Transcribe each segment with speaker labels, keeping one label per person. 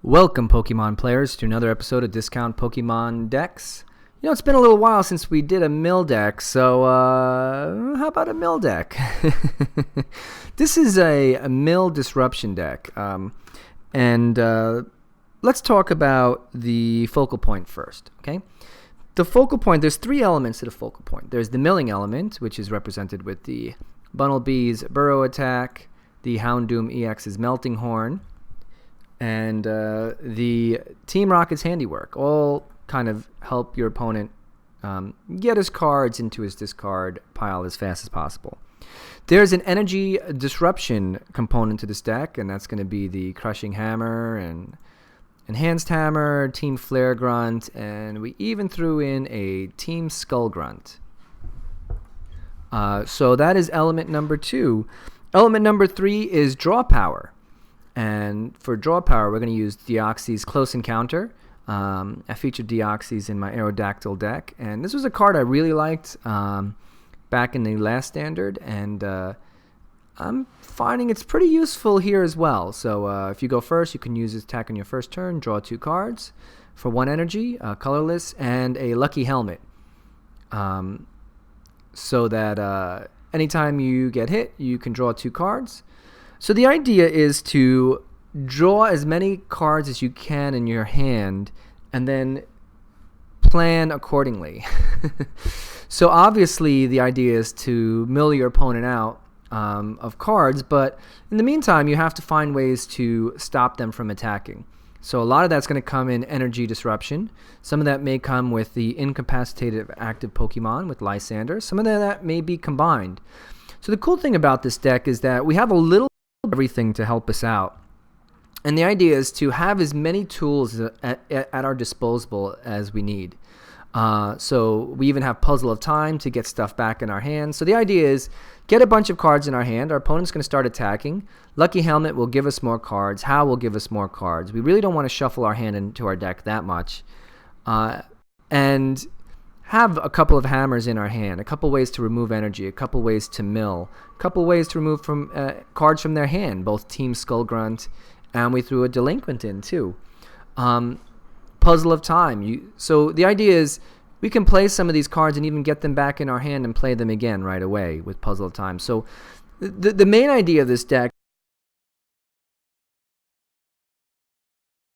Speaker 1: Welcome, Pokemon players, to another episode of Discount Pokemon Decks. You know, it's been a little while since we did a mill deck, so how about a mill deck? This is a mill disruption deck, and let's talk about the focal point first, okay? The focal point, there's three elements to the focal point. There's the milling element, which is represented with the Bunnelby's Burrow Attack, the Houndoom-EX's Melting Horn, and the Team Rocket's Handiwork. All kind of help your opponent get his cards into his discard pile as fast as possible. There's an energy disruption component to this deck, and that's going to be the Crushing Hammer and Enhanced Hammer, Team Flare Grunt, and we even threw in a Team Skull Grunt. So that is element number 2. Element number 3 is Draw Power. And for Draw Power, we're going to use Deoxys Close Encounter. I featured Deoxys in my Aerodactyl deck, and this was a card I really liked back in the last standard, and I'm finding it's pretty useful here as well. So if you go first, you can use this attack on your first turn, draw 2 cards for 1 energy, colorless, and a Lucky Helmet. So that anytime you get hit, you can draw 2 cards. So the idea is to draw as many cards as you can in your hand and then plan accordingly. So obviously the idea is to mill your opponent out of cards, but in the meantime you have to find ways to stop them from attacking. So a lot of that's going to come in energy disruption. Some of that may come with the incapacitated active Pokemon with Lysandre. Some of that may be combined. So the cool thing about this deck is that we have a little everything to help us out. And the idea is to have as many tools at our disposal as we need. So we even have Puzzle of Time to get stuff back in our hands. So the idea is get a bunch of cards in our hand. Our opponent's going to start attacking. Lucky Helmet will give us more cards. Hau will give us more cards. We really don't want to shuffle our hand into our deck that much. And have a couple of hammers in our hand, a couple ways to remove energy, a couple ways to mill, a couple ways to remove from cards from their hand, both Team Skull Grunt, and we threw a Delinquent in too. Puzzle of Time. So the idea is we can play some of these cards and even get them back in our hand and play them again right away with Puzzle of Time. So the main idea of this deck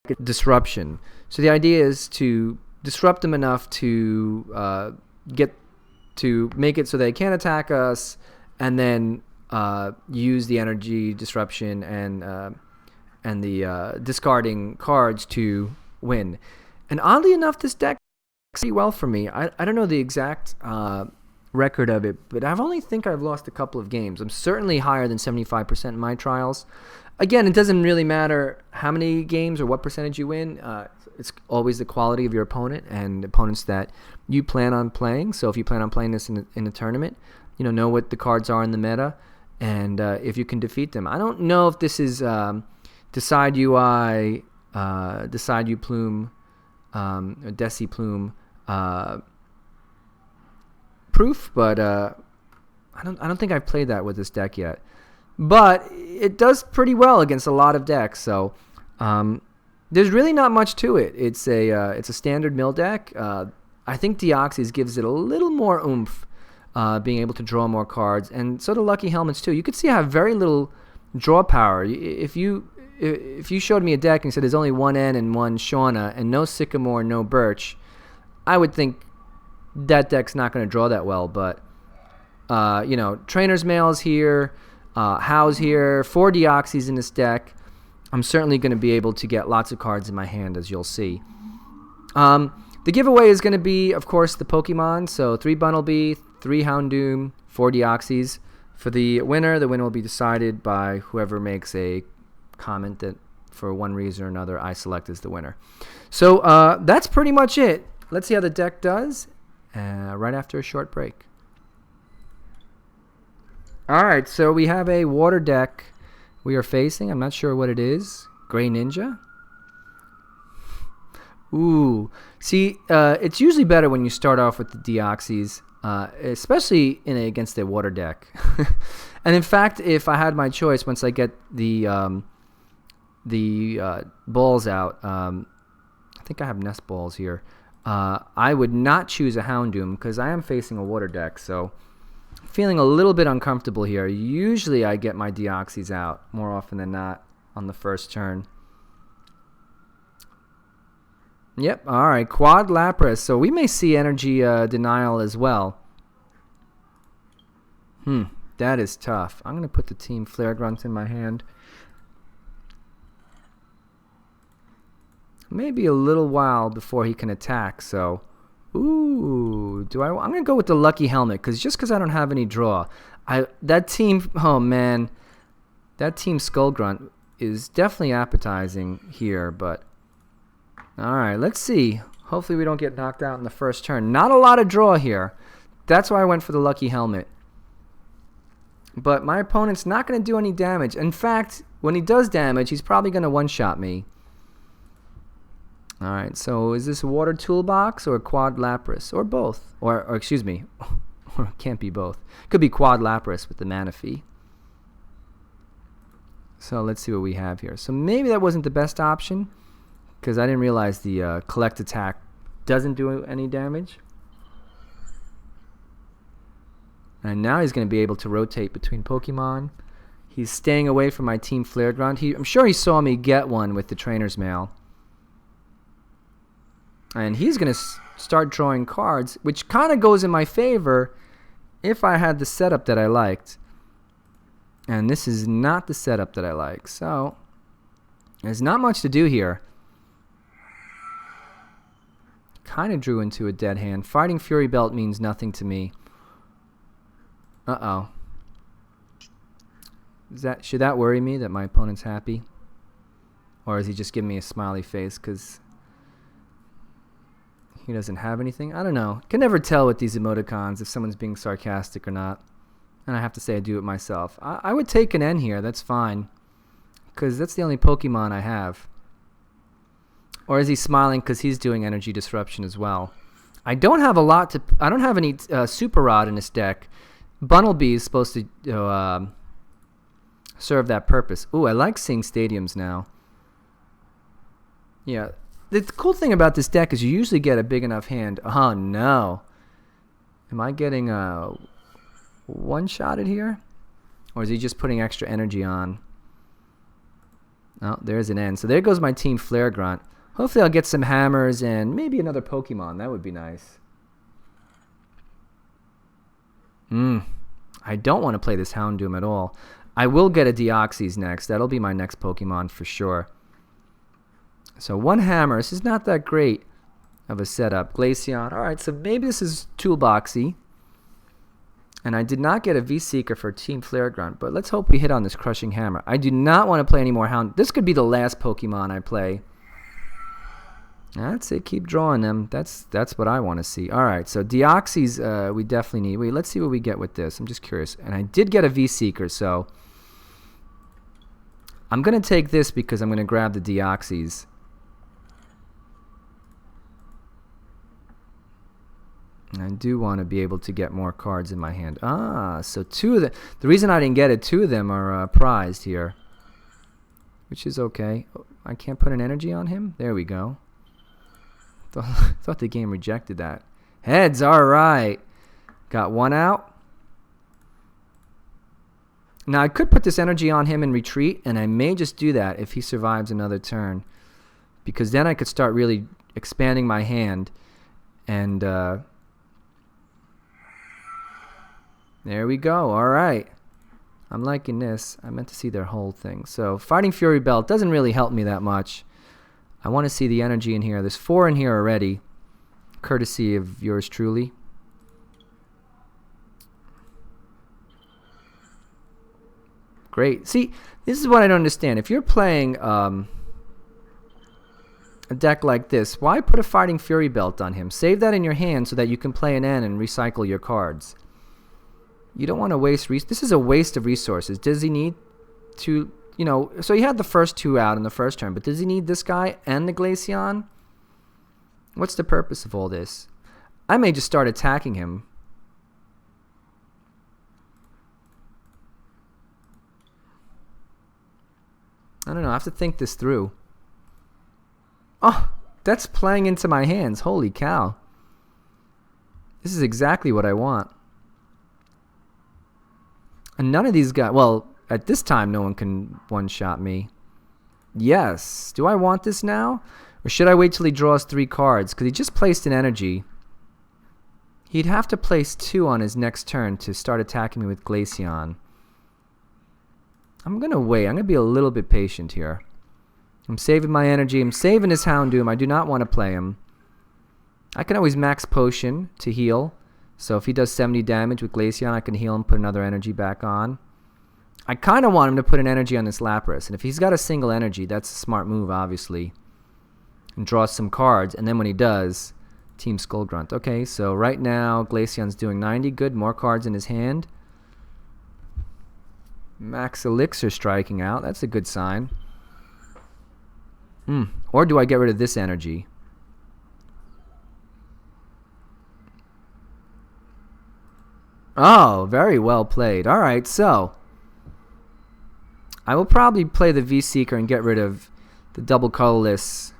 Speaker 1: is disruption. So the idea is to disrupt them enough to make it so they can't attack us, and then use the energy disruption and the discarding cards to win. And oddly enough, this deck works pretty well for me. I don't know the exact record of it, but I've lost a couple of games. I'm certainly higher than 75% in my trials. Again, it doesn't really matter how many games or what percentage you win. It's always the quality of your opponent and opponents that you plan on playing. So if you plan on playing this in a tournament, know what the cards are in the meta, and if you can defeat them. I don't know if this is Decide UI, Decide You Plume, Deci Plume proof, but I don't think I've played that with this deck yet. But it does pretty well against a lot of decks, so there's really not much to it. It's a standard mill deck. I think Deoxys gives it a little more oomph, being able to draw more cards, and so do Lucky Helmets too. You could see I have very little draw power. If you showed me a deck and said there's only 1 N and 1 Shauna and no Sycamore, no Birch, I would think that deck's not going to draw that well. But Trainers Mail is here. Hau's here, 4 Deoxys in this deck. I'm certainly going to be able to get lots of cards in my hand, as you'll see. The giveaway is going to be, of course, the Pokemon. So 3 Bunnelby, 3 Houndoom, 4 Deoxys. For the winner will be decided by whoever makes a comment that, for one reason or another, I select as the winner. So that's pretty much it. Let's see how the deck does right after a short break. Alright, so we have a water deck we are facing. I'm not sure what it is. Gray Ninja. Ooh. See, it's usually better when you start off with the Deoxys, especially against a water deck. And in fact, if I had my choice, once I get the the balls out. I think I have nest balls here. I would not choose a Houndoom because I am facing a water deck, so feeling a little bit uncomfortable here. Usually I get my Deoxys out more often than not on the first turn. Yep, alright, quad Lapras. So we may see energy denial as well. That is tough. I'm going to put the Team Flare Grunt in my hand. Maybe a little while before he can attack, so... Ooh, I'm going to go with the Lucky Helmet, because I don't have any draw. That team, oh man, that Team Skull Grunt is definitely appetizing here, but... Alright, let's see. Hopefully we don't get knocked out in the first turn. Not a lot of draw here. That's why I went for the Lucky Helmet. But my opponent's not going to do any damage. In fact, when he does damage, he's probably going to one-shot me. Alright, so is this a water toolbox or a quad Lapras? Or both. Or excuse me, or it can't be both. Could be quad Lapras with the Manaphy. So let's see what we have here. So maybe that wasn't the best option, because I didn't realize the collect attack doesn't do any damage. And now he's going to be able to rotate between Pokemon. He's staying away from my Team Flare Grunt. I'm sure he saw me get one with the Trainer's Mail. And he's going to start drawing cards, which kind of goes in my favor if I had the setup that I liked. And this is not the setup that I like. So there's not much to do here. Kind of drew into a dead hand. Fighting Fury Belt means nothing to me. Uh-oh. Should that worry me that my opponent's happy? Or is he just giving me a smiley face because he doesn't have anything? I don't know. Can never tell with these emoticons if someone's being sarcastic or not. And I have to say I do it myself. I would take an N here. That's fine. Because that's the only Pokemon I have. Or is he smiling because he's doing energy disruption as well? I don't have a lot to... I don't have any Super Rod in this deck. Bunnelby is supposed to serve that purpose. Ooh, I like seeing stadiums now. Yeah. The cool thing about this deck is you usually get a big enough hand. Oh, no. Am I getting one-shotted here? Or is he just putting extra energy on? Oh, there's an end. So there goes my Team Flare Grunt. Hopefully I'll get some hammers and maybe another Pokemon. That would be nice. I don't want to play this Houndoom at all. I will get a Deoxys next. That'll be my next Pokemon for sure. So one hammer. This is not that great of a setup. Glaceon. Alright, so maybe this is toolboxy. And I did not get a V-Seeker for Team Flare Grunt, but let's hope we hit on this Crushing Hammer. I do not want to play any more Hound. This could be the last Pokemon I play. That's it. Keep drawing them. That's what I want to see. All right. So Deoxys, we definitely need. Wait, let's see what we get with this. I'm just curious. And I did get a V-Seeker, so I'm going to take this because I'm going to grab the Deoxys. I do want to be able to get more cards in my hand. Ah, so two of the reason I didn't get it, two of them are prized here, which is okay. I can't put an energy on him. There we go. Thought the game rejected that. Heads, all right. Got one out. Now I could put this energy on him and retreat, and I may just do that if he survives another turn, because then I could start really expanding my hand. And there we go. All right. I'm liking this. I meant to see their whole thing. So Fighting Fury Belt doesn't really help me that much. I want to see the energy in here. There's 4 in here already, courtesy of yours truly. Great. See, this is what I don't understand. If you're playing a deck like this, why put a Fighting Fury Belt on him? Save that in your hand so that you can play an N and recycle your cards. You don't want to waste this is a waste of resources. Does he need to, you know, so he had the first 2 out in the first turn, but does he need this guy and the Glaceon? What's the purpose of all this? I may just start attacking him. I don't know. I have to think this through. Oh, that's playing into my hands. Holy cow. This is exactly what I want. And none of these guys... Well, at this time, no one can one-shot me. Yes. Do I want this now? Or should I wait till he draws 3 cards? Because he just placed an energy. He'd have to place 2 on his next turn to start attacking me with Glaceon. I'm going to wait. I'm going to be a little bit patient here. I'm saving my energy. I'm saving his Houndoom. I do not want to play him. I can always max potion to heal. So if he does 70 damage with Glaceon, I can heal him, put another energy back on. I kind of want him to put an energy on this Lapras. And if he's got a single energy, that's a smart move, obviously. And draw some cards. And then when he does, Team Skull Grunt. Okay, so right now, Glaceon's doing 90. Good, more cards in his hand. Max Elixir striking out. That's a good sign. Or do I get rid of this energy? Oh, very well played. Alright, so I will probably play the V-Seeker and get rid of the double colorless.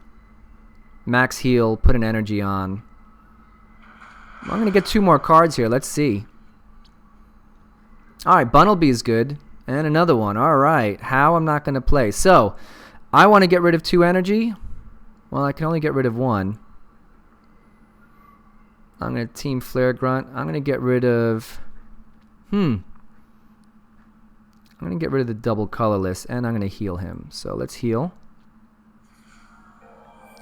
Speaker 1: Max heal, put an energy on. I'm going to get 2 more cards here. Let's see. Alright, Bunnelby is good. And another one. Alright, Hau I'm not going to play. So, I want to get rid of 2 energy. Well, I can only get rid of 1. I'm going to Team Flare Grunt. I'm going to get rid of... I'm going to get rid of the double colorless, and I'm going to heal him. So let's heal.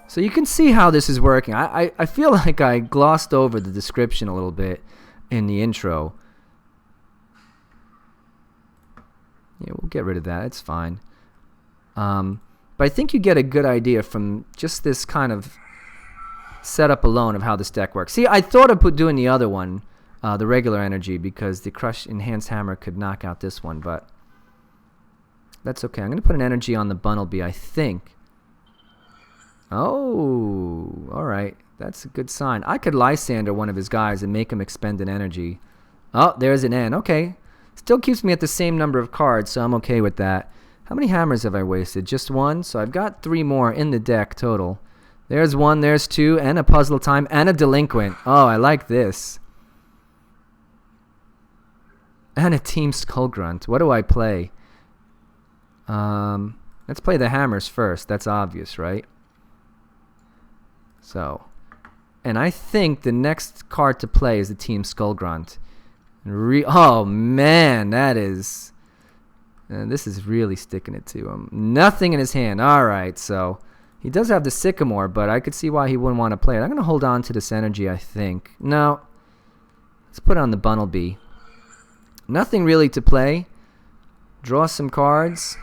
Speaker 1: So you can see how this is working. I feel like I glossed over the description a little bit in the intro. Yeah, we'll get rid of that. It's fine. But I think you get a good idea from just this kind of setup alone of how this deck works. See, I thought of doing the other one, the regular energy, because the Crush Enhanced Hammer could knock out this one, but that's okay. I'm going to put an energy on the Bunnelby, I think. Oh, alright. That's a good sign. I could Lysandre one of his guys and make him expend an energy. Oh, there's an N. Okay. Still keeps me at the same number of cards, so I'm okay with that. How many hammers have I wasted? Just 1? So I've got 3 more in the deck total. There's 1, there's 2, and a Puzzle of Time, and a Delinquent. Oh, I like this. And a Team Skull Grunt. What do I play? Let's play the hammers first. That's obvious, right? So, and I think the next card to play is the Team Skull Grunt. Oh, man, that is... this is really sticking it to him. Nothing in his hand. Alright, so... He does have the Sycamore, but I could see why he wouldn't want to play it. I'm going to hold on to this energy, I think. No. Let's put it on the Bunnelby. Nothing really to play. Draw some cards.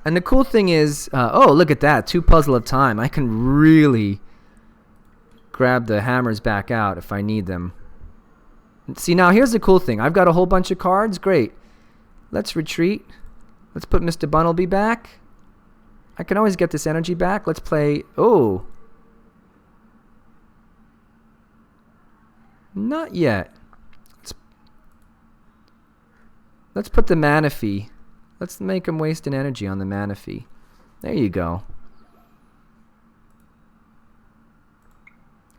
Speaker 1: And the cool thing is... oh, look at that. 2 Puzzle of Time. I can really grab the hammers back out if I need them. See, now here's the cool thing. I've got a whole bunch of cards. Great. Let's retreat. Let's put Mr. Bunnelby back. I can always get this energy back. Let's play... Oh. Not yet. Let's put the Manaphy. Let's make him waste an energy on the Manaphy. There you go.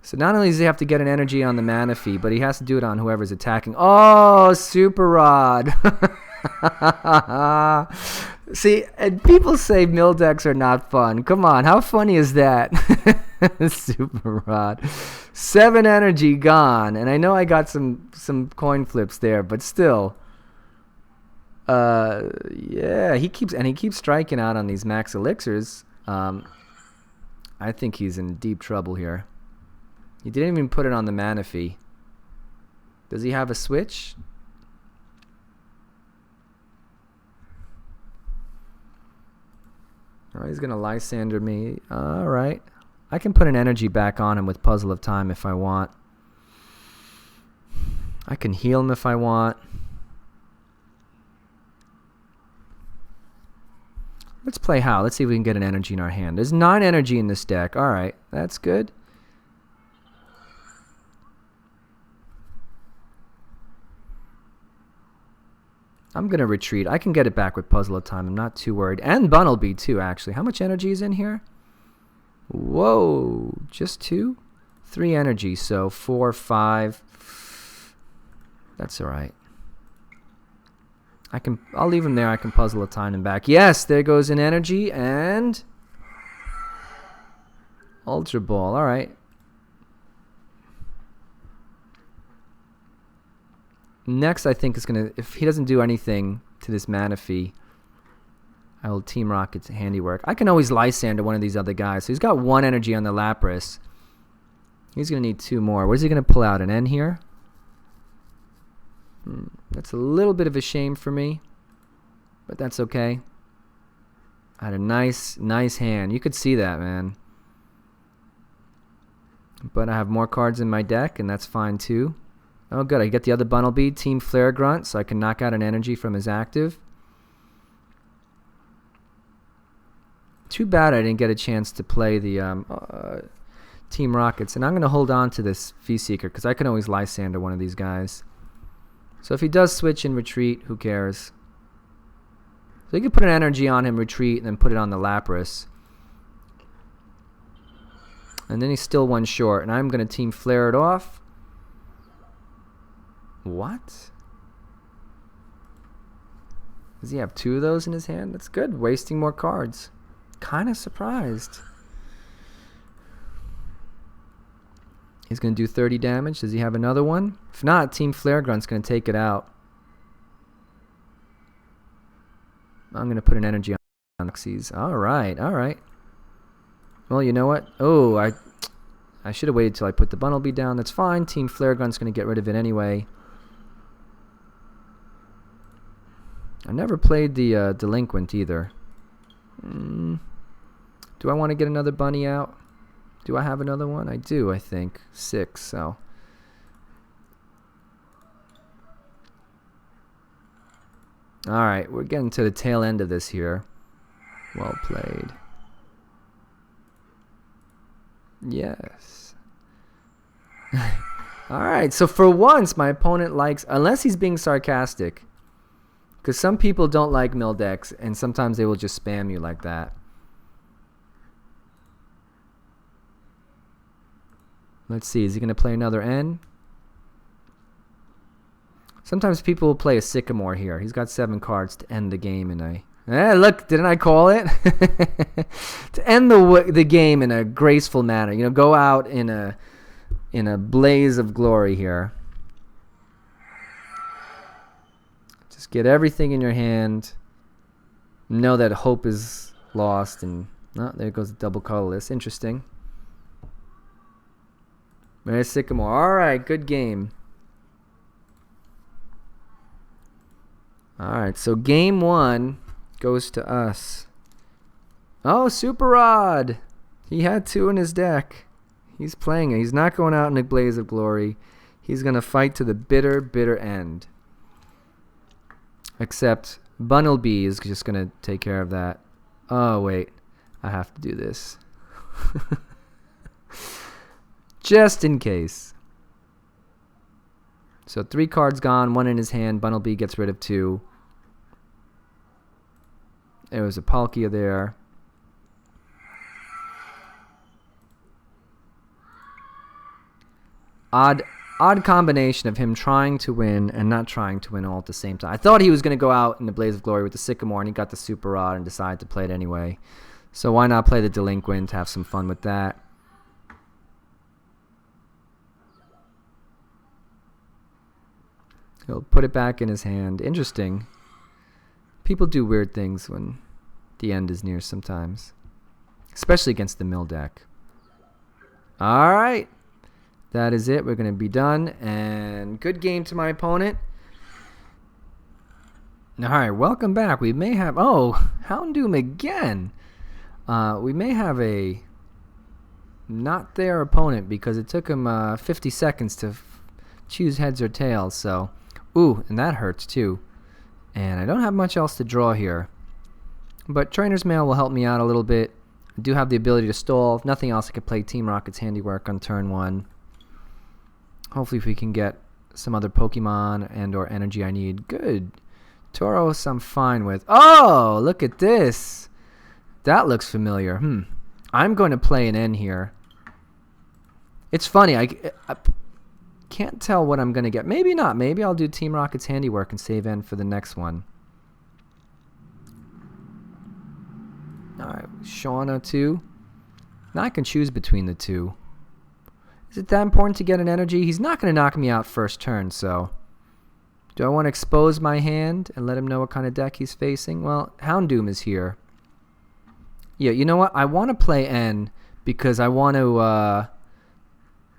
Speaker 1: So not only does he have to get an energy on the Manaphy, but he has to do it on whoever's attacking. Oh, Super Rod. See, and people say mill decks are not fun. Come on, how funny is that? Super Rod. 7 energy gone. And I know I got some coin flips there, but still. Yeah, he keeps striking out on these max elixirs. I think he's in deep trouble here. He didn't even put it on the Manaphy. Does he have a switch? Oh, he's gonna Lysandre me. Alright. I can put an energy back on him with Puzzle of Time if I want. I can heal him if I want. Let's play Hau. Let's see if we can get an energy in our hand. There's 9 energy in this deck. Alright, that's good. I'm going to retreat. I can get it back with Puzzle of Time. I'm not too worried. And Bunnelby, too, actually. How much energy is in here? Whoa. Just 2? 3 energy. So 4, 5. That's all right. I'll leave him there. I can Puzzle of Time him back. Yes, there goes an energy. And Ultra Ball. All right. Next, I think is going to, if he doesn't do anything to this Manaphy, I will Team Rocket's Handiwork. I can always Lysandre one of these other guys. So he's got 1 energy on the Lapras. He's going to need 2 more. What is he going to pull out? An N here? That's a little bit of a shame for me, but that's okay. I had a nice hand. You could see that, man. But I have more cards in my deck, and that's fine too. Oh, good. I get the other Bunnelby, Team Flare Grunt, so I can knock out an energy from his active. Too bad I didn't get a chance to play the Team Rockets. And I'm going to hold on to this V-Seeker, because I can always Lysandre one of these guys. So if he does switch and retreat, who cares? So you can put an energy on him, retreat, and then put it on the Lapras. And then he's still 1 short, and I'm going to Team Flare it off. What? Does he have 2 of those in his hand? That's good. Wasting more cards. Kind of surprised. He's going to do 30 damage. Does he have another one? If not, Team Flare Grunt's going to take it out. I'm going to put an energy on Deoxys. All right, all right. Well, you know what? Oh, I should have waited till I put the Bunnelby down. That's fine. Team Flare Grunt's going to get rid of it anyway. I never played the Delinquent either. Do I want to get another bunny out? Do I have another one? I do, I think. 6, so. Alright, we're getting to the tail end of this here. Well played. Yes. Alright, so for once my opponent likes, unless he's being sarcastic, because some people don't like mill decks, and sometimes they will just spam you like that. Let's see, is he going to play another N? Sometimes people will play a Sycamore here. He's got 7 cards to end the game in a... look, didn't I call it? To end the game in a graceful manner. You know, go out in a blaze of glory here. Just get everything in your hand. Know that hope is lost. And oh, there goes the double colorless. Interesting. There's Sycamore. Alright, good game. Alright, so game 1 goes to us. Oh, Super Rod! He had 2 in his deck. He's playing it. He's not going out in a blaze of glory. He's going to fight to the bitter, bitter end. Except Bunnelby is just going to take care of that. Oh, wait. I have to do this. Just in case. So 3 cards gone, 1 in his hand. Bunnelby gets rid of 2. There was a Palkia there. Odd combination of him trying to win and not trying to win all at the same time. I thought he was going to go out in the blaze of glory with the Sycamore, and he got the Super Rod and decided to play it anyway. So why not play the Delinquent, have some fun with that. He'll put it back in his hand. Interesting. People do weird things when the end is near sometimes. Especially against the mill deck. Alright. That is it. We're going to be done. And good game to my opponent. Alright, welcome back. We may have... Oh, Houndoom again. We may have a not their opponent because it took him 50 seconds to choose heads or tails. So... Ooh, and that hurts too. And I don't have much else to draw here. But Trainers Mail will help me out a little bit. I do have the ability to stall. If nothing else, I can play Team Rocket's Handiwork on turn 1. Hopefully if we can get some other Pokemon and or energy I need. Good. Tauros I'm fine with. Oh, look at this. That looks familiar. I'm going to play an N here. It's funny. I can't tell what I'm going to get. Maybe not. Maybe I'll do Team Rocket's handiwork and save N for the next one. Alright, Shauna too. Now I can choose between the two. Is it that important to get an energy? He's not going to knock me out first turn, so... Do I want to expose my hand and let him know what kind of deck he's facing? Well, Houndoom is here. Yeah, you know what? I want to play N because I want to...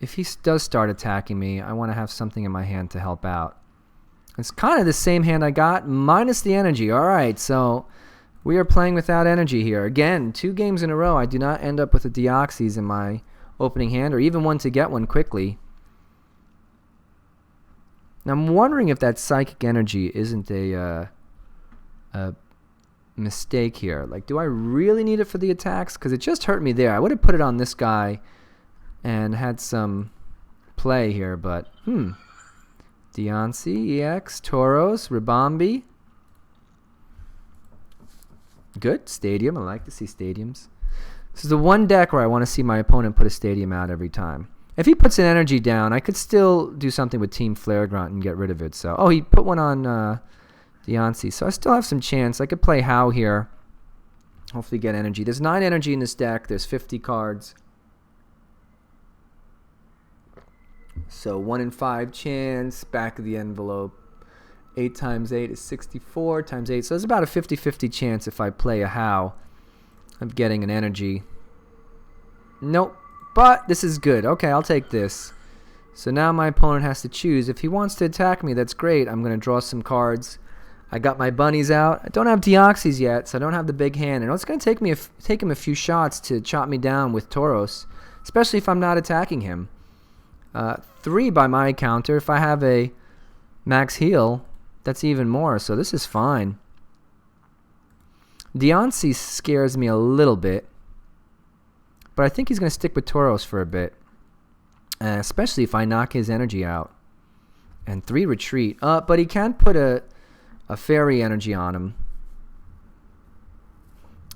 Speaker 1: if he does start attacking me, I want to have something in my hand to help out. It's kind of the same hand I got, minus the energy. Alright, so... We are playing without energy here. Again, 2 games in a row, I do not end up with a Deoxys in my opening hand, or even one to get one quickly. Now, I'm wondering if that Psychic Energy isn't a mistake here. Like, do I really need it for the attacks? Because it just hurt me there. I would have put it on this guy and had some play here, but, Diancie, EX, Tauros, Ribombee. Good. Stadium. I like to see stadiums. This is the one deck where I want to see my opponent put a stadium out every time. If he puts an energy down, I could still do something with Team Flare Grunt and get rid of it. So, oh, he put one on Diancie. So I still have some chance. I could play Hau here. Hopefully get energy. There's 9 energy in this deck. There's 50 cards. So 1 in 5 chance. Back of the envelope. 8 times 8 is 64 times 8. So there's about a 50-50 chance if I play a Hau of getting an energy. Nope. But this is good. Okay, I'll take this. So now my opponent has to choose. If he wants to attack me, that's great. I'm going to draw some cards. I got my bunnies out. I don't have Deoxys yet, so I don't have the big hand. And it's going to take him a few shots to chop me down with Tauros, especially if I'm not attacking him. 3 by my counter. If I have a max heal, that's even more, so this is fine. Diancie scares me a little bit, but I think he's going to stick with Tauros for a bit, especially if I knock his energy out. And 3 retreat. But he can't put a fairy energy on him.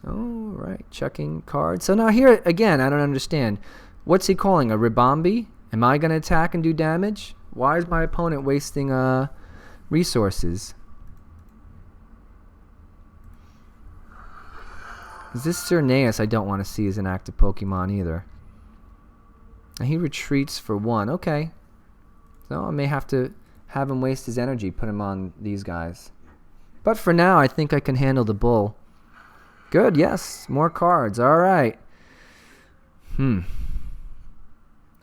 Speaker 1: Alright, checking cards. So now here, again, I don't understand. What's he calling? A Ribombee? Am I going to attack and do damage? Why is my opponent wasting resources? This Cerneas I don't want to see as an active Pokemon either. And he retreats for 1. Okay. So I may have to have him waste his energy, put him on these guys. But for now, I think I can handle the bull. Good, yes. More cards. Alright.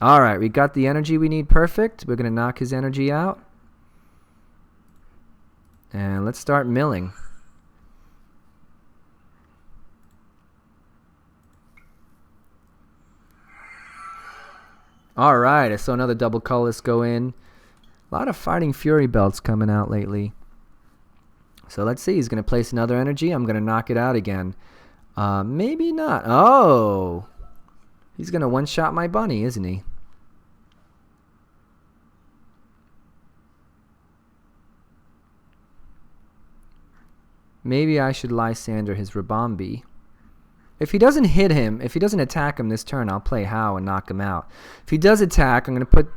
Speaker 1: Alright, we got the energy we need perfect. We're going to knock his energy out. And let's start milling. Alright, I saw another double colorless go in. A lot of Fighting Fury belts coming out lately. So let's see. He's going to place another energy. I'm going to knock it out again. Maybe not. Oh! He's going to one-shot my bunny, isn't he? Maybe I should Lysandre his Ribombee. If he doesn't hit him, if he doesn't attack him this turn, I'll play Hau and knock him out. If he does attack, I'm going to put...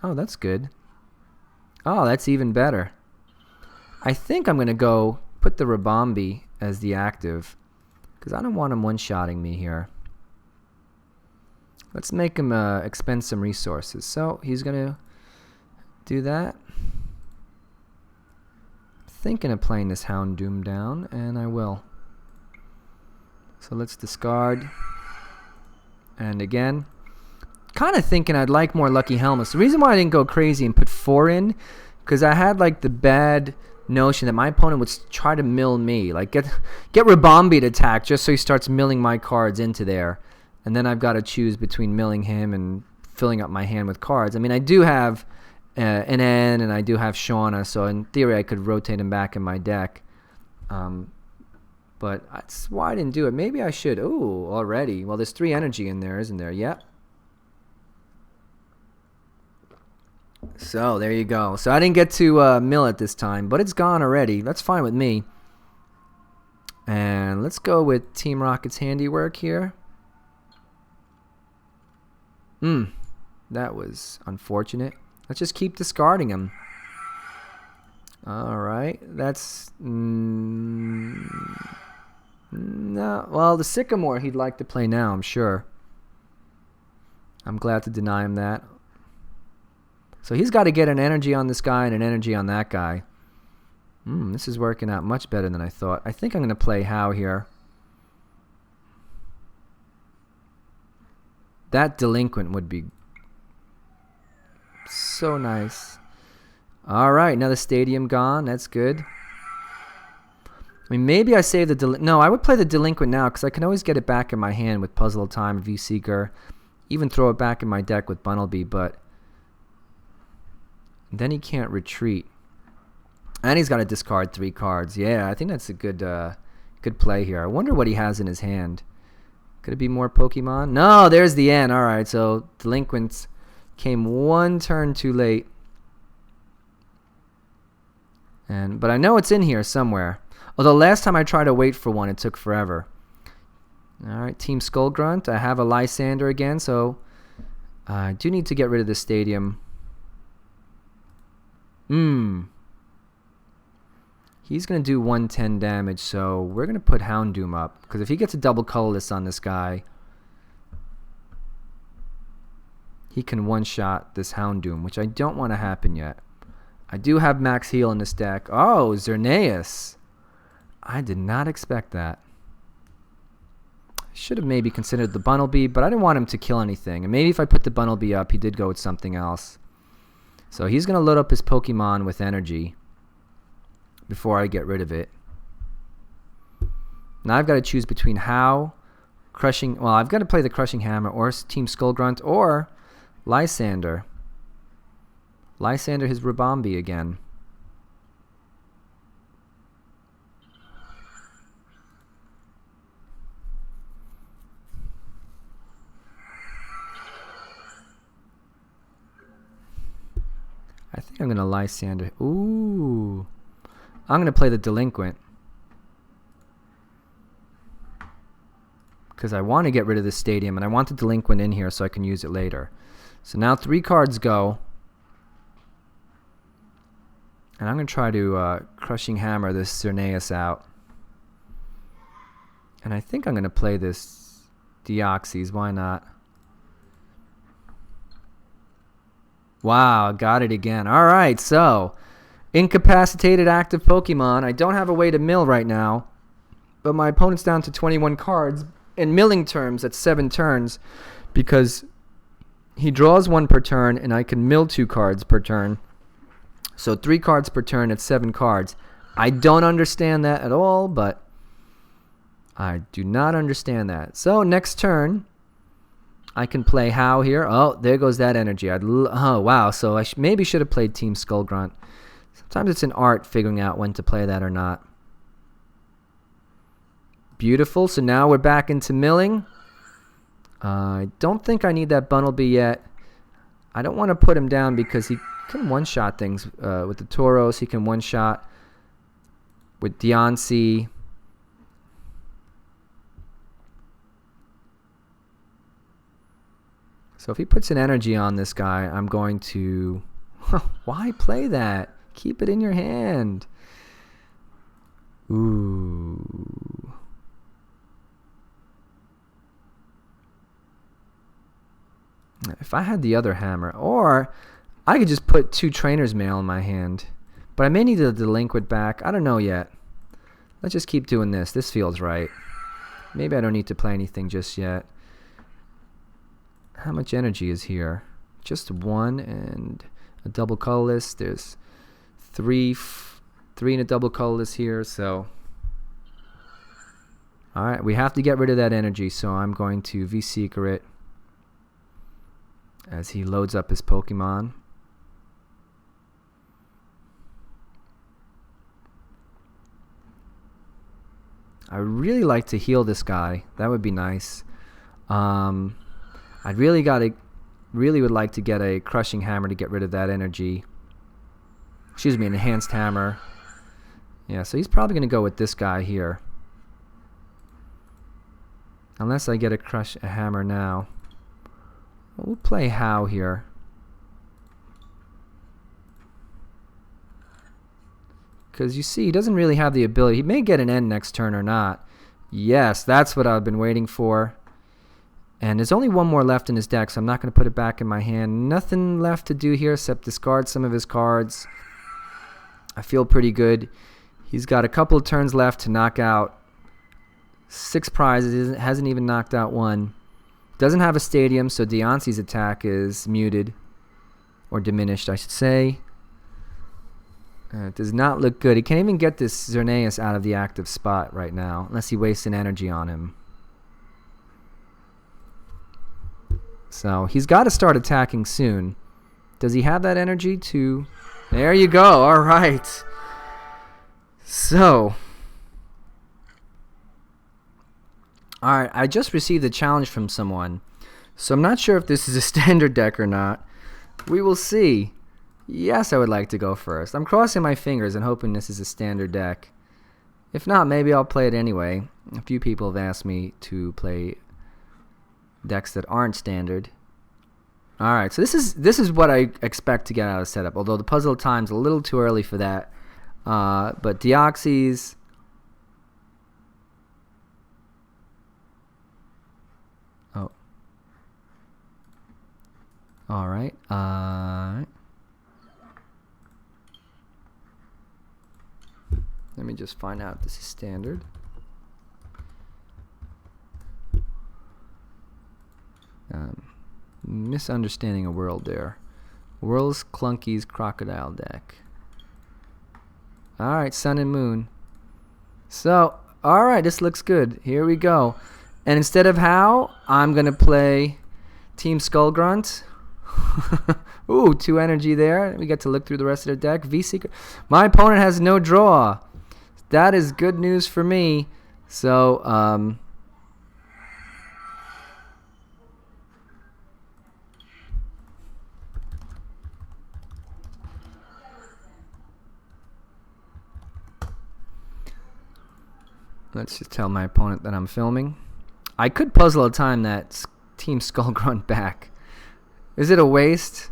Speaker 1: Oh, that's good. Oh, that's even better. I think I'm going to go put the Ribombee as the active, because I don't want him one-shotting me here. Let's make him expend some resources. So he's going to do that. Thinking of playing this Houndoom down, and I will. So let's discard. And again, kind of thinking I'd like more Lucky Helmets. The reason why I didn't go crazy and put 4 in, because I had like the bad notion that my opponent would try to mill me. Like get Ribombee to attack just so he starts milling my cards into there. And then I've got to choose between milling him and filling up my hand with cards. I mean, I do have an N, and I do have Shauna, so in theory I could rotate him back in my deck. But that's why I didn't do it. Maybe I should. Ooh, already. Well, there's 3 energy in there, isn't there? Yep. So there you go. So I didn't get to mill it this time, but it's gone already. That's fine with me. And let's go with Team Rocket's handiwork here. That was unfortunate. Let's just keep discarding him. Alright, that's... no, well, the Sycamore he'd like to play now, I'm sure. I'm glad to deny him that. So he's got to get an energy on this guy and an energy on that guy. This is working out much better than I thought. I think I'm going to play Hau here. That Delinquent would be so nice. Alright, another Stadium gone. That's good. I mean, maybe I save the... No, I would play the Delinquent now because I can always get it back in my hand with Puzzle of Time, V-Seeker. Even throw it back in my deck with Bunnelby, but... then he can't retreat. And he's got to discard 3 cards. Yeah, I think that's a good good play here. I wonder what he has in his hand. Could it be more Pokemon? No, there's the end. Alright, so Delinquents came 1 turn too late. But I know it's in here somewhere. Although last time I tried to wait for one, it took forever. Alright, Team Skull Grunt. I have a Lysandre again, so I do need to get rid of the Stadium. He's going to do 110 damage, so we're going to put Houndoom up. Because if he gets a double colorless on this guy, he can one-shot this Houndoom, which I don't want to happen yet. I do have max heal in this deck. Oh, Xerneas. I did not expect that. Should have maybe considered the Bunnelby, but I didn't want him to kill anything. And maybe if I put the Bunnelby up, he did go with something else. So he's going to load up his Pokemon with energy before I get rid of it. Now I've got to choose between Hau, Crushing... Well, I've got to play the Crushing Hammer or Team Skull Grunt or Lysandre. Lysandre his Ribombee again. I think I'm going to Lysandre. Ooh. I'm going to play the Delinquent. Because I want to get rid of the Stadium, and I want the Delinquent in here so I can use it later. So now 3 cards go. And I'm going to try to Crushing Hammer this Xerneas out. And I think I'm going to play this Deoxys. Why not? Wow, got it again. Alright, so incapacitated active Pokemon. I don't have a way to mill right now. But my opponent's down to 21 cards. In milling terms, that's 7 turns. Because he draws 1 per turn, and I can mill 2 cards per turn. So 3 cards per turn at 7 cards. I don't understand that at all, but I do not understand that. So next turn, I can play Hau here. Oh, there goes that energy. Oh, wow. So I maybe should have played Team Skull Grunt. Sometimes it's an art figuring out when to play that or not. Beautiful. So now we're back into milling. I don't think I need that Bunnelby yet. I don't want to put him down because he can one-shot things with the Tauros. He can one-shot with Diancie. So if he puts an energy on this guy, I'm going to... Why play that? Keep it in your hand. Ooh. If I had the other hammer, or I could just put 2 Trainers Mail in my hand. But I may need the Delinquent back. I don't know yet. Let's just keep doing this. This feels right. Maybe I don't need to play anything just yet. How much energy is here? Just 1 and a double colorless. There's 3 and a double colorless here. So, all right, we have to get rid of that energy. So I'm going to V-Seeker it as he loads up his Pokemon. I really like to heal this guy. That would be nice. I'd really got to really would like to get a Crushing Hammer to get rid of that energy. Excuse me, an Enhanced Hammer. Yeah, so he's probably going to go with this guy here. Unless I get a Hammer now. We'll play Hau here. Because you see, he doesn't really have the ability. He may get an end next turn or not. Yes, that's what I've been waiting for. And there's only one more left in his deck, so I'm not going to put it back in my hand. Nothing left to do here except discard some of his cards. I feel pretty good. He's got a couple of turns left to knock out 6 prizes. He hasn't even knocked out 1. Doesn't have a stadium, so Diancie's attack is muted. Or diminished, I should say. It does not look good. He can't even get this Xerneas out of the active spot right now, unless he wastes an energy on him. So he's got to start attacking soon. Does he have that energy to... There you go. All right. So... Alright, I just received a challenge from someone. So I'm not sure if this is a standard deck or not. We will see. Yes, I would like to go first. I'm crossing my fingers and hoping this is a standard deck. If not, maybe I'll play it anyway. A few people have asked me to play decks that aren't standard. Alright, so this is what I expect to get out of the setup. Although the Puzzle of Time's a little too early for that. But Deoxys... Oh. Alright. Let me just find out if this is standard. Misunderstanding a world there. World's Clunky's Crocodile deck. Alright, Sun and Moon. So, alright, this looks good. Here we go. And instead of Hau, I'm going to play Team Skull Grunt. Ooh, 2 energy there. We get to look through the rest of their deck. V-Seeker. My opponent has no draw. That is good news for me. So, let's just tell my opponent that I'm filming. I could Puzzle of Time that Team Skull Grunt back. Is it a waste?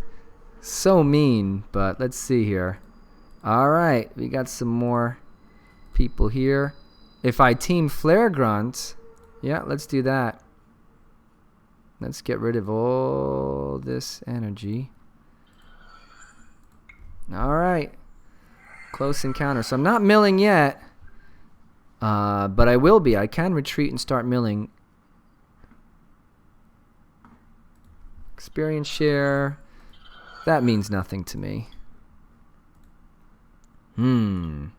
Speaker 1: So mean, but let's see here. Alright, we got some more people here. If I Team Flare Grunt, yeah, let's do that. Let's get rid of all this energy. Alright. Close encounter. So I'm not milling yet. But I will be. I can retreat and start milling. Experience share. That means nothing to me. Do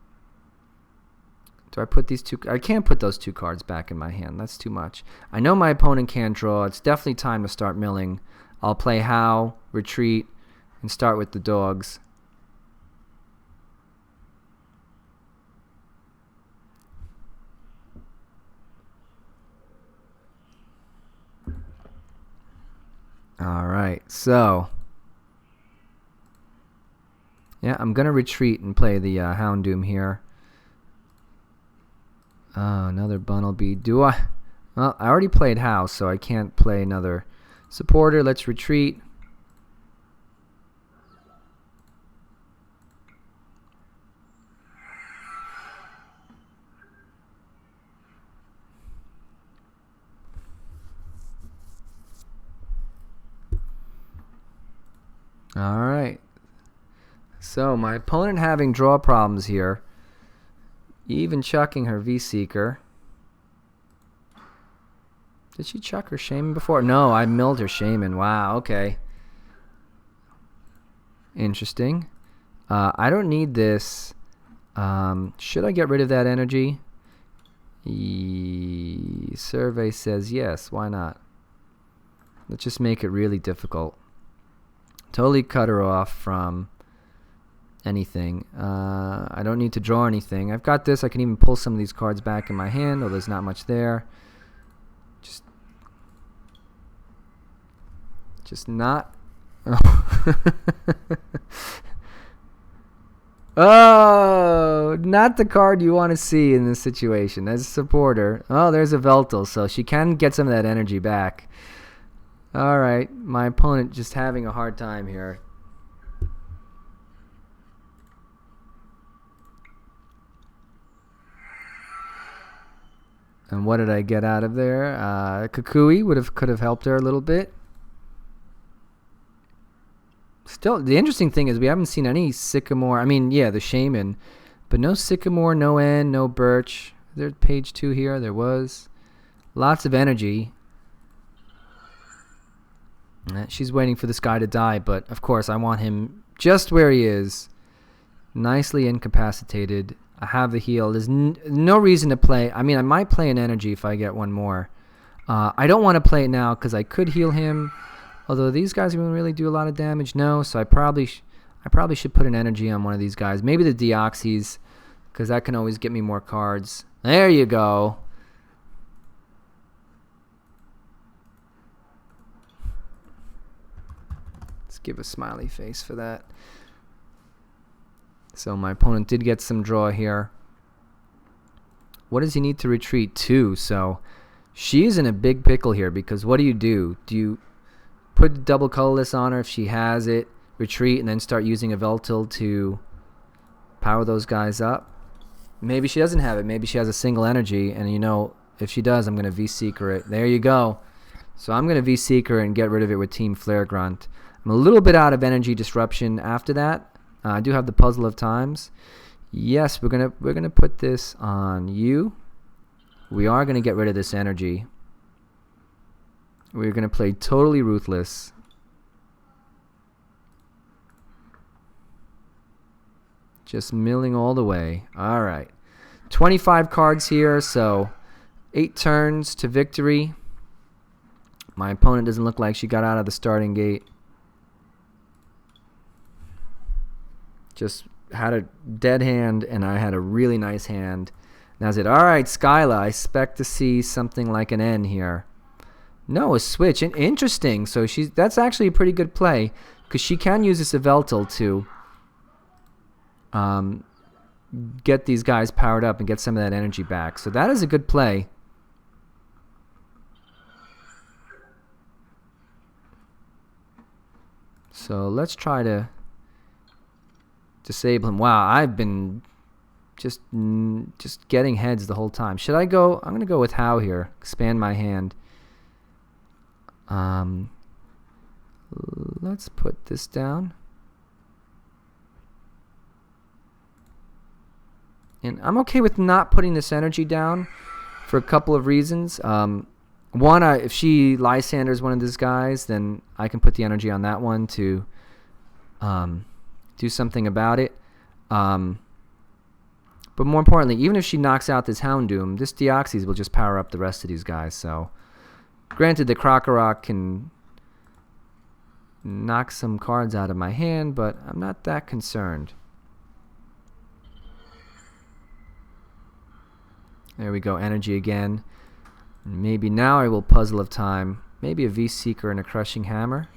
Speaker 1: I put these 2? I can't put those 2 cards back in my hand. That's too much. I know my opponent can't draw. It's definitely time to start milling. I'll play Hau, retreat, and start with the dogs. Alright, so yeah, I'm gonna retreat and play the Houndoom here. Another Bunnelby. Do I? Well, I already played Hau, so I can't play another supporter. Let's retreat. Alright. So, my opponent having draw problems here. Even chucking her V-Seeker. Did she chuck her Shaman before? No, I milled her Shaman. Wow, okay. Interesting. I don't need this. Should I get rid of that energy? Survey says yes. Why not? Let's just make it really difficult. Totally cut her off from anything. I don't need to draw anything. I've got this. I can even pull some of these cards back in my hand, although there's Just not. Oh, not the card you want to see in this situation. As a supporter. Oh, there's a Veltal, so she can get some of that energy back. Alright, my opponent just having a hard time here. And what did I get out of there? Kukui could have helped her a little bit. Still, the interesting thing is we haven't seen any Sycamore. I mean, yeah, the Shaman. But no Sycamore, no N, no Birch. There's page 2 here. There was. Lots of energy. She's waiting for this guy to die, but of course I want him just where he is. Nicely incapacitated. I have the heal. There's no reason to play. I mean, I might play an energy if I get one more. I don't want to play it now because I could heal him. Although these guys won't really do a lot of damage. No, so I probably should put an energy on one of these guys. Maybe the Deoxys, because that can always get me more cards. There you go. Let's give a smiley face for that. So my opponent did get some draw here. What does he need to retreat? 2. So she's in a big pickle here because what do? Do you put double colorless on her if she has it, retreat, and then start using a Veltal to power those guys up? Maybe she doesn't have it. Maybe she has a single energy, and you know, if she does, I'm going to V-Seeker it. There you go. So I'm going to V-Seeker and get rid of it with Team Flare Grunt. I'm a little bit out of energy disruption after that. I do have the Puzzle of Times. Yes, we're gonna put this on you. We are gonna get rid of this energy. We're gonna play totally ruthless. Just milling all the way. All right, 25 cards here, so 8 turns to victory. My opponent doesn't look like she got out of the starting gate. Just had a dead hand, and I had a really nice hand. And I said, all right, Skyla, I expect to see something like an N here. No, a switch. Interesting. So that's actually a pretty good play, because she can use this Veltal to get these guys powered up and get some of that energy back. So that is a good play. So let's try to disable him. Wow, I've been just getting heads the whole time. Should I go? I'm going to go with Hau here. Expand my hand. Let's put this down. And I'm okay with not putting this energy down for a couple of reasons. One, if she Lysanders one of these guys, then I can put the energy on that one to do something about it. But more importantly, even if she knocks out this Houndoom, this Deoxys will just power up the rest of these guys. So, granted, the Krokorok can knock some cards out of my hand, but I'm not that concerned. There we go, energy again. Maybe now I will Puzzle of Time. Maybe a V-Seeker and a Crushing Hammer.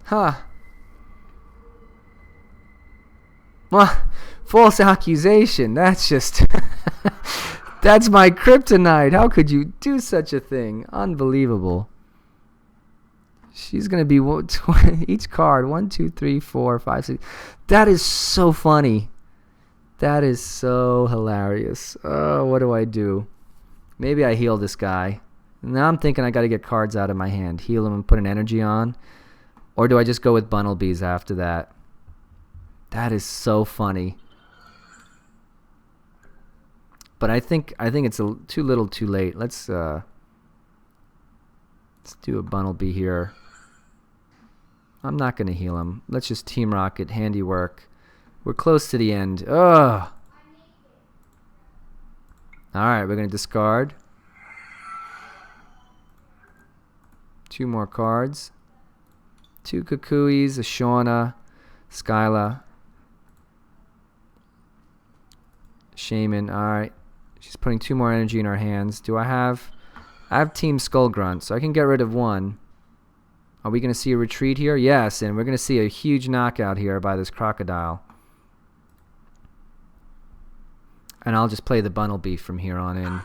Speaker 1: Huh. Well, false accusation. That's just... That's my kryptonite. How could you do such a thing? Unbelievable. She's going to be each card. 1, 2, 3, 4, 5, 6. That is so funny. That is so hilarious. Oh, what do I do? Maybe I heal this guy. Now I'm thinking I got to get cards out of my hand. Heal him and put an energy on. Or do I just go with Bunnelbys after that? That is so funny. But I think it's too little, too late. Let's do a Bunnelby here. I'm not gonna heal him. Let's just Team Rocket handiwork. We're close to the end. Ugh. All right, we're gonna discard 2 more cards. 2 Kukuis, a Shauna, Skyla. Shaman. Alright. She's putting 2 more energy in our hands. Do I have... I have Team Skull Grunt, so I can get rid of 1. Are we going to see a retreat here? Yes, and we're going to see a huge knockout here by this Crocodile. And I'll just play the Bunnelby from here on in.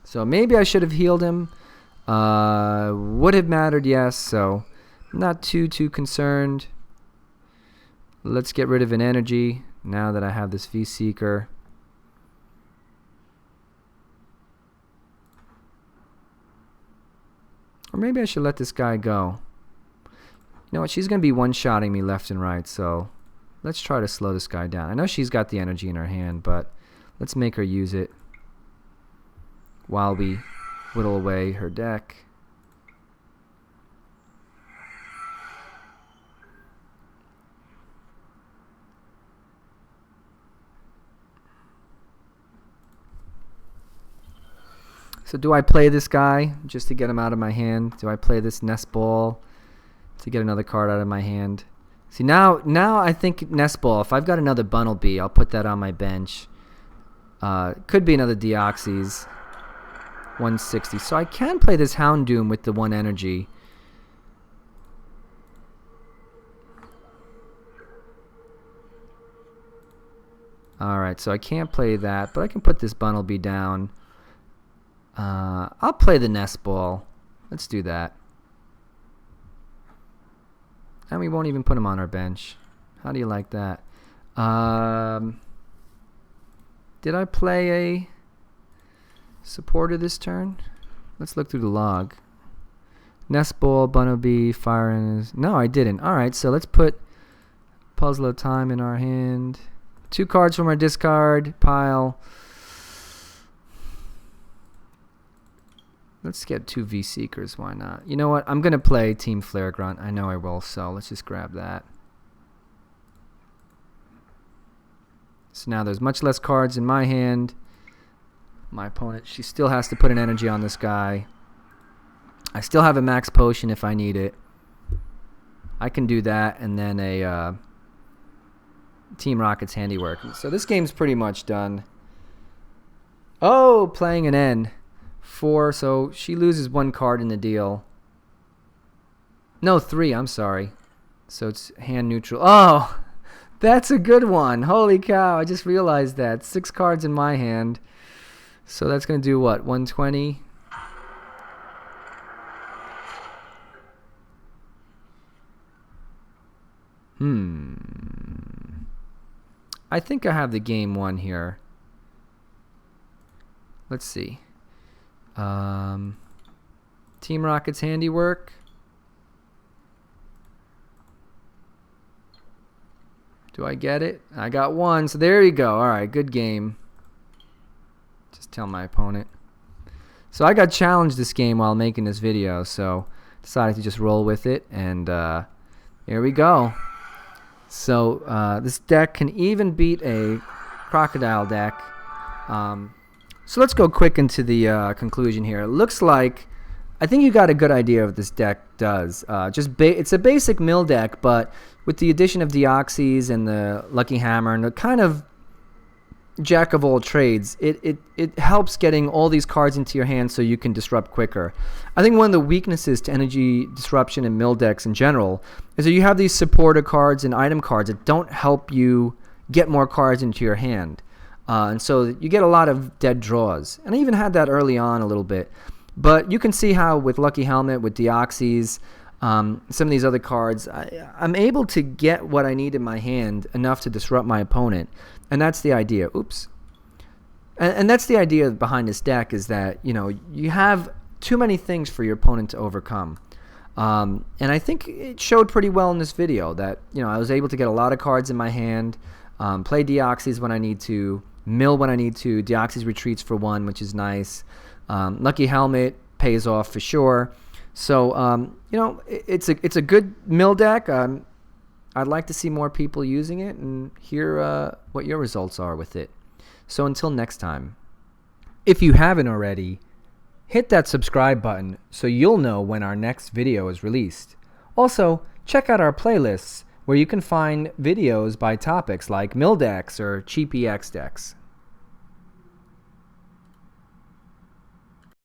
Speaker 1: So maybe I should have healed him. Would have mattered, yes, so not too concerned. Let's get rid of an energy now that I have this V-Seeker. Or maybe I should let this guy go. You know what? She's going to be one-shotting me left and right, so let's try to slow this guy down. I know she's got the energy in her hand, but let's make her use it while we whittle away her deck. So do I play this guy just to get him out of my hand? Do I play this Nest Ball to get another card out of my hand? See, now I think Nest Ball, if I've got another Bunnelby, I'll put that on my bench. Could be another Deoxys. 160. So I can play this Houndoom with the 1 energy. Alright, so I can't play that, but I can put this Bunnelby down. I'll play the Nest Ball. Let's do that. And we won't even put him on our bench. How do you like that? Did I play a supporter this turn? Let's look through the log. Nest Ball, Bunnelby, Fire in his... No, I didn't. Alright, so let's put Puzzle of Time in our hand. 2 cards from our discard pile. Let's get 2 V-Seekers, why not? You know what? I'm going to play Team Flare Grunt. I know I will, so let's just grab that. So now there's much less cards in my hand. My opponent, she still has to put an energy on this guy. I still have a max potion if I need it. I can do that, and then a Team Rocket's handiwork. So this game's pretty much done. Oh, playing an N. 4, so she loses 1 card in the deal. No, 3, I'm sorry. So it's hand neutral. Oh, that's a good one. Holy cow, I just realized that. 6 cards in my hand. So that's going to do what, 120? I think I have the game won here. Let's see. Team Rocket's handiwork. Do I get it? I got 1, so there you go. Alright, good game. Just tell my opponent. So I got challenged this game while making this video, so decided to just roll with it, and here we go. So this deck can even beat a Crocodile deck. So let's go quick into the conclusion here. It looks like, I think you got a good idea of what this deck does. It's a basic mill deck, but with the addition of Deoxys and the Lucky Hammer and the kind of jack of all trades, it helps getting all these cards into your hand so you can disrupt quicker. I think one of the weaknesses to energy disruption in mill decks in general is that you have these supporter cards and item cards that don't help you get more cards into your hand. And so you get a lot of dead draws. And I even had that early on a little bit. But you can see how with Lucky Helmet, with Deoxys, some of these other cards, I'm able to get what I need in my hand enough to disrupt my opponent. And that's the idea. Oops. And that's the idea behind this deck, is that, you know, you have too many things for your opponent to overcome. And I think it showed pretty well in this video that, you know, I was able to get a lot of cards in my hand, play Deoxys when I need to, mill when I need to. Deoxys retreats for 1, which is nice. Lucky Helmet pays off for sure. So, you know, it's a good mill deck. I'd like to see more people using it and hear what your results are with it. So until next time, if you haven't already, hit that subscribe button so you'll know when our next video is released. Also, check out our playlists where you can find videos by topics like mill decks or cheap EX decks.